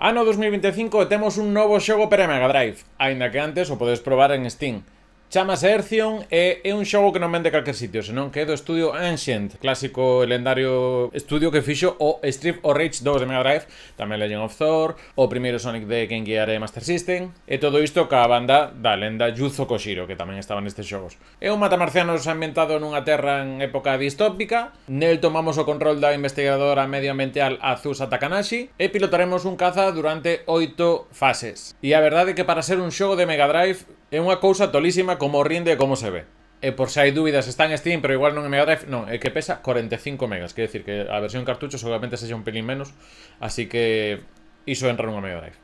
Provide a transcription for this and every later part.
Ano 2025 e temos un novo xogo para Mega Drive, aínda que antes o podes probar en Steam. Chámase Earthrealm e é un xogo que non vende calquer sitio, senón que é do estudio Ancient, clásico e lendario estudio que fixo o Street of Rage 2 de Mega Drive, tamén Legend of Thor, o primeiro Sonic de Game Gear e Master System, e todo isto ca banda da lenda Yuzo Koshiro, que tamén estaba nestes xogos. É un matamarcianos ambientado nunha terra en época distópica, nel tomamos o control da investigadora medioambiental Azusa Takanashi e pilotaremos un caza durante 8 fases. E a verdade é que para ser un xogo de Mega Drive é unha cousa tolísima como rinde e como se ve. E por se hai dúbidas, está en Steam, pero igual non en Mega Drive, non, é que pesa 45 megas, quer decir que a versión cartucho seguramente sexa un pelín menos, así que iso entra nunha Mega Drive.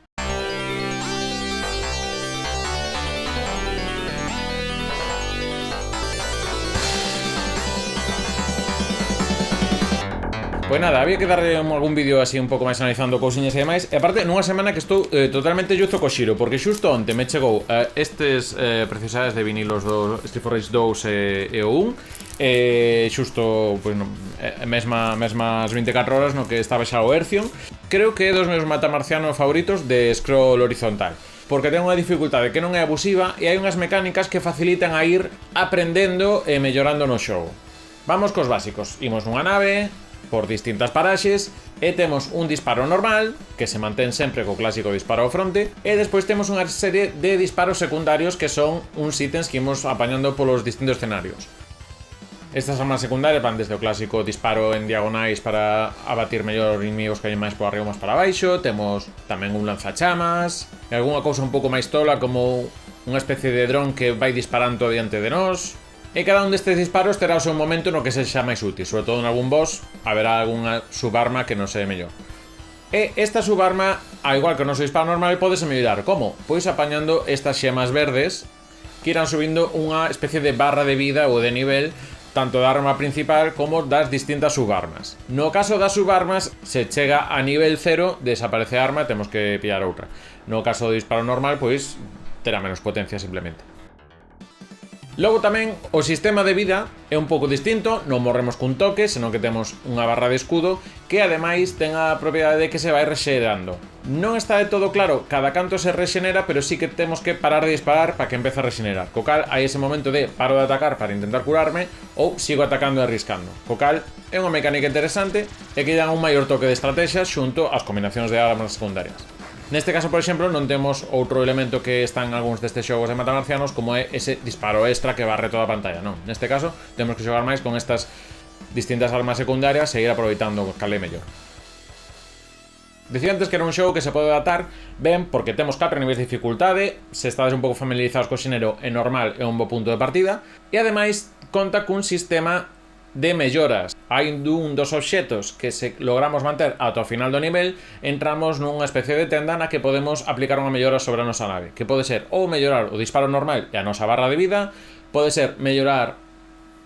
Pois nada, había que darle algún vídeo así un pouco máis analizando cousiñas e demais. E aparte, nunha semana que estou totalmente Yuzo Koshiro, porque xusto onte me chegou estes preciosades de vinilos do Street of Rage 2 e o 1. Xusto, pois, mesmas 24 horas no que estaba xa o Earthrealm. Creo que é dos meus matamarcianos favoritos de scroll horizontal, porque ten unha dificultade que non é abusiva e hai unhas mecánicas que facilitan a ir aprendendo e mellorando no xogo. Vamos cos básicos. Imos nunha nave por distintas paraxes e temos un disparo normal que se mantén sempre co clásico disparo ao fronte e despois temos unha serie de disparos secundarios que son uns ítems que imos apañando polos distintos escenarios. Estas armas secundarias van desde o clásico disparo en diagonais para abatir mellor inimigos que hai máis por arriba ou máis para baixo. Temos tamén un lanzachamas e algunha cousa un pouco máis tola como unha especie de dron que vai disparando diante de nós. E cada un destes disparos terá o seu momento no que sexa máis útil, sobre todo en algún boss haberá algunha subarma que non se mellor. E esta subarma, ao igual que o noso disparo normal, podese mellorar. Como? Pois apañando estas xemas verdes que irán subindo unha especie de barra de vida ou de nivel tanto da arma principal como das distintas subarmas. No caso das subarmas, se chega a nivel 0, desaparece a arma e temos que pillar outra. No caso do disparo normal, pois terá menos potencia simplemente. Logo tamén, o sistema de vida é un pouco distinto, non morremos cun toque, senón que temos unha barra de escudo que ademais ten a propiedade de que se vai rexenerando. Non está de todo claro cada canto se rexenera, pero sí que temos que parar de disparar para que empece a rexenerar. Co cal, hai ese momento de paro de atacar para intentar curarme ou sigo atacando e arriscando. Co cal, é unha mecánica interesante e que dan un maior toque de estrategia xunto ás combinacións de armas secundarias. Neste caso, por exemplo, non temos outro elemento que está en algúns destes xogos de matamarcianos como é ese disparo extra que barre toda a pantalla, non. Neste caso, temos que xogar máis con estas distintas armas secundarias e ir aproveitando cal é mellor. Decía antes que era un xogo que se pode adaptar ben porque temos 4 niveis de dificultade, se estades un pouco familiarizados co xénero é normal, é un bo punto de partida e ademais conta cun sistema de melloras. Hai un dos obxetos que se logramos manter ata o final do nivel, entramos nunha especie de tenda na que podemos aplicar unha mellora sobre a nosa nave, que pode ser ou mellorar o disparo normal e a nosa barra de vida, pode ser mellorar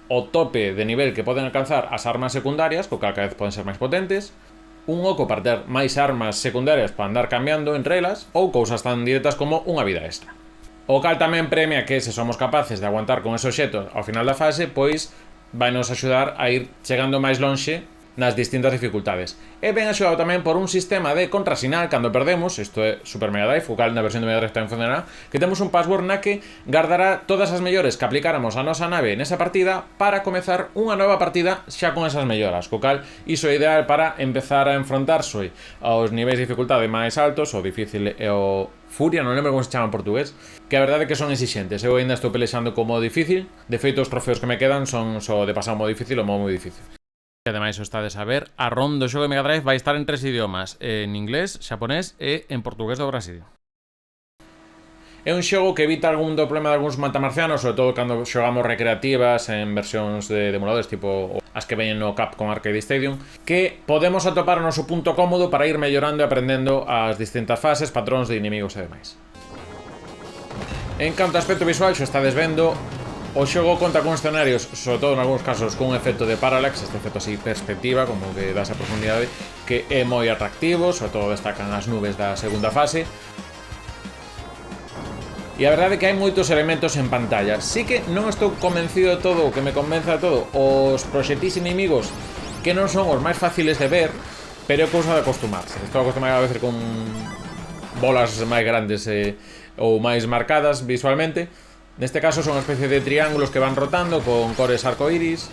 o tope de nivel que poden alcanzar as armas secundarias, co cal cada vez poden ser máis potentes, un oco para ter máis armas secundarias para andar cambiando entre elas, ou cousas tan directas como unha vida extra. O cal tamén premia que se somos capaces de aguantar con ese obxeto ao final da fase, pois vai nos axudar a ir chegando máis lonxe nas distintas dificultades. E ben axudado tamén por un sistema de contrasinal cando perdemos, isto é Super Mega Drive, o cal na versión de Mega Drive tamén funcionará, que temos un password na que guardará todas as mellores que aplicáramos a nosa nave nesa partida para comezar unha nova partida xa con esas melloras, co cal iso é ideal para empezar a enfrontarse aos niveis de dificultade máis altos, o difícil e o Furia, non lembro como se chama en portugués, que a verdade é que son exixentes. Eu ainda estou pelexando co modo difícil. De feito, os trofeos que me quedan son só de pasar o modo difícil ou o modo moi difícil. E ademais, o estades a ver, a ROM do xogo de Mega Drive vai estar en 3 idiomas, en inglés, xaponés e en portugués do Brasil. É un xogo que evita algún do problema de algúns matamarcianos, sobre todo cando xogamos recreativas en versións de emuladores tipo as que veñen no Capcom Arcade Stadium, que podemos atopar o noso punto cómodo para ir mellorando e aprendendo as distintas fases, patróns de inimigos e demais. En canto a aspecto visual, xo estades vendo, o xogo conta con escenarios, sobre todo en algúns casos con un efecto de parallax, este efecto así perspectiva, como que dá esa profundidade, que é moi atractivo, sobre todo destacan as nubes da segunda fase. E a verdade é que hai moitos elementos en pantalla. Sí que non estou convencido de todo, o que me convence de todo, os proxectis inimigos que non son os máis fáciles de ver, pero é cousa de acostumarse. Estou acostumado a veces con bolas máis grandes ou máis marcadas visualmente. Neste caso son unha especie de triángulos que van rotando con cores arcoiris,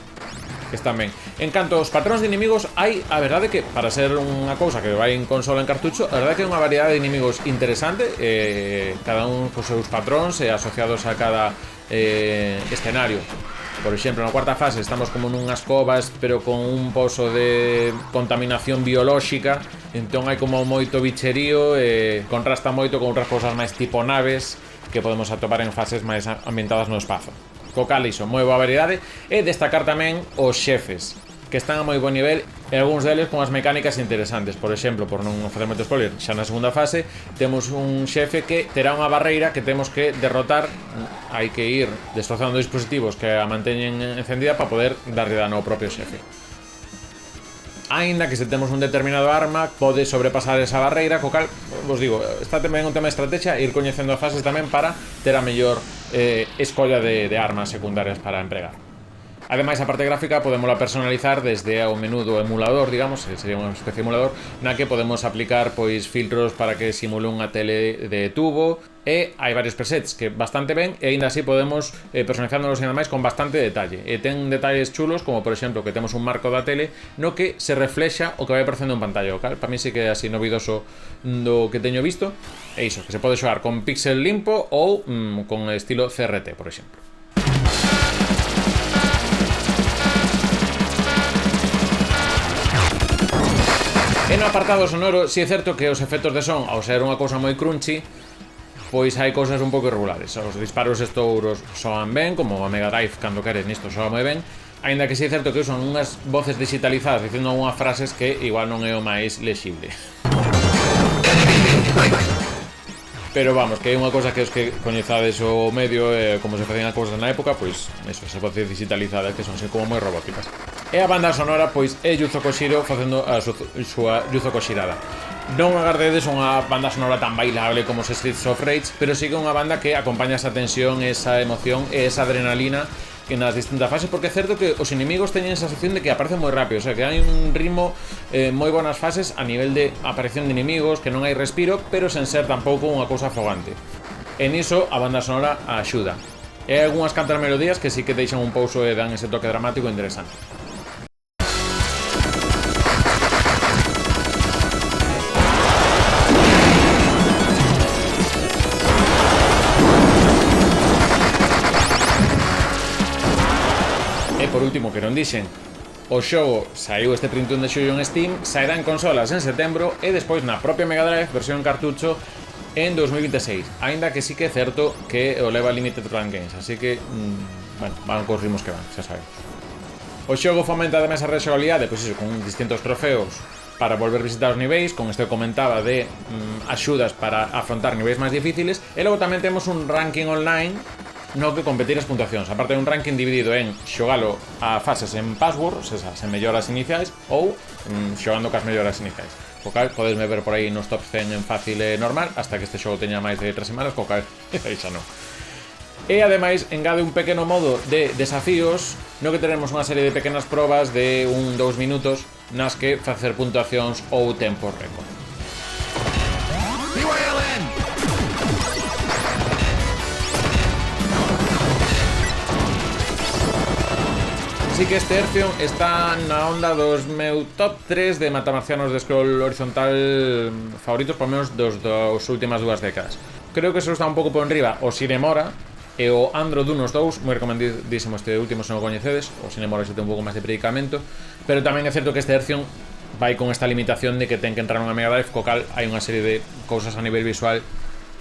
que están ben. En canto aos patróns de inimigos, hai a verdade que, para ser unha cousa que vai en consola en cartucho, a verdade que é unha variedade de inimigos interesante, cada un cos seus patróns asociados a cada escenario. Por exemplo, na cuarta fase estamos como nunhas covas, pero con un pozo de contaminación biolóxica, entón hai como moito bicherío, contrasta moito con outras cousas máis tipo naves que podemos atopar en fases máis ambientadas no espazo. Co cal iso, moi boa variedade, e destacar tamén os xefes, que están a moi bo nivel, e algúns deles con as mecánicas interesantes. Por exemplo, por non facer moito spoiler, xa na segunda fase temos un xefe que terá unha barreira que temos que derrotar. Hai que ir destrozando dispositivos que a manteñen encendida para poder darlle dano ao propio xefe. Ainda que se temos un determinado arma, pode sobrepasar esa barreira, co cal, vos digo, está tamén un tema de estrategia, ir coñecendo as fases tamén para ter a mellor escolla de armas secundarias para empregar. Ademais, a parte gráfica podémola personalizar desde o menú do emulador, digamos, sería unha especie de emulador, na que podemos aplicar pois filtros para que simule unha tele de tubo, e hai varios presets que bastante ben, e aínda así podemos personalizándolos ainda máis con bastante detalle. E ten detalles chulos, como por exemplo que temos un marco da tele no que se reflexa o que vai aparecendo en pantalla, o cal para mí sí que é así novidoso do que teño visto. E iso, que se pode xogar con pixel limpo ou con estilo CRT, por exemplo. E no apartado sonoro, si é certo que os efectos de son, ao ser unha cousa moi crunchy, pois hai cousas un pouco irregulares. Os disparos estouros soan ben, como a Mega Drive cando queres nisto soa moi ben, aínda que si é certo que usan unhas voces digitalizadas dicindo unhas frases que igual non é o máis lexible. Pero vamos, que é unha cousa que os que coñezades o medio como se facían as cousas na época, pois eso, esas voces digitalizadas que son así como moi robóticas. E a banda sonora, pois, é Yuzo Koshiro facendo a súa Yuzo Koshirada. Non agardedes unha banda sonora tan bailable como os Streets of Rage, pero sí que unha banda que acompaña esa tensión, esa emoción e esa adrenalina que nas distintas fases, porque é certo que os inimigos teñen esa sensación de que aparecen moi rápido, o sea, que hai un ritmo moi boas fases a nivel de aparición de inimigos, que non hai respiro, pero sen ser tampouco unha cousa afogante. E niso a banda sonora axuda. E hai algunhas cantas melodías que sí que deixan un pouso e dan ese toque dramático interesante. Por último, que non dixen, o xogo saiu este 31 de xullo en Steam, sairá en consolas en setembro e despois na propia Mega Drive versión cartucho en 2026, aínda que sí que é certo que o leva Limited Run Games, así que, bueno, van cos ritmos que van, xa sabemos. O xogo fomenta ademais a rexabilidade, pois iso, con distintos trofeos para volver a visitar os niveis, con isto que comentaba de axudas para afrontar niveis máis difíciles, e logo tamén temos un ranking online no que competir as puntuacións, aparte de un ranking dividido en xogalo a fases en passwords, esas en melloras iniciais, ou xogando cas melloras iniciais. Co cal, podesme ver por aí nos top 100 en fácil e normal, hasta que este xogo teña máis de 3 semanas, co cal, aí xa non. E ademais, engade un pequeno modo de desafíos, no que teremos unha serie de pequenas probas de 1-2 minutos, nas que facer puntuacións ou tempos récord. Así que este Earthrealm está na onda dos meu top 3 de matamarcianos de scroll horizontal favoritos, por menos dos últimas 2 décadas. Creo que só está un pouco por enriba o Sinemora e o Andro Dunos 2, moi recomendísimo este último se non o coñecedes. O Sinemora xe ten un pouco máis de predicamento, pero tamén é certo que este Earthrealm vai con esta limitación de que ten que entrar nunha Mega Drive, co cal hai unha serie de cousas a nivel visual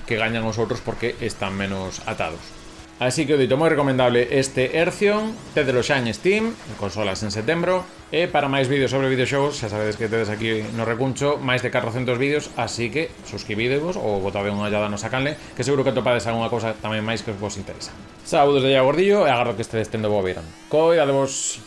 que gañan os outros porque están menos atados. Así que o dito, moi recomendable este Earthrealm, tedelo xa en Steam, en consolas en setembro, e para máis vídeos sobre videoxogos, xa sabedes que tedes aquí no recuncho máis de 400 vídeos, así que suscribidevos ou botade unha ollada no canle, que seguro que atopades algunha cousa tamén máis que vos interesa. Saúdos de Iago Gordillo e agardo que estedes tendo bo verán. Coidadevos!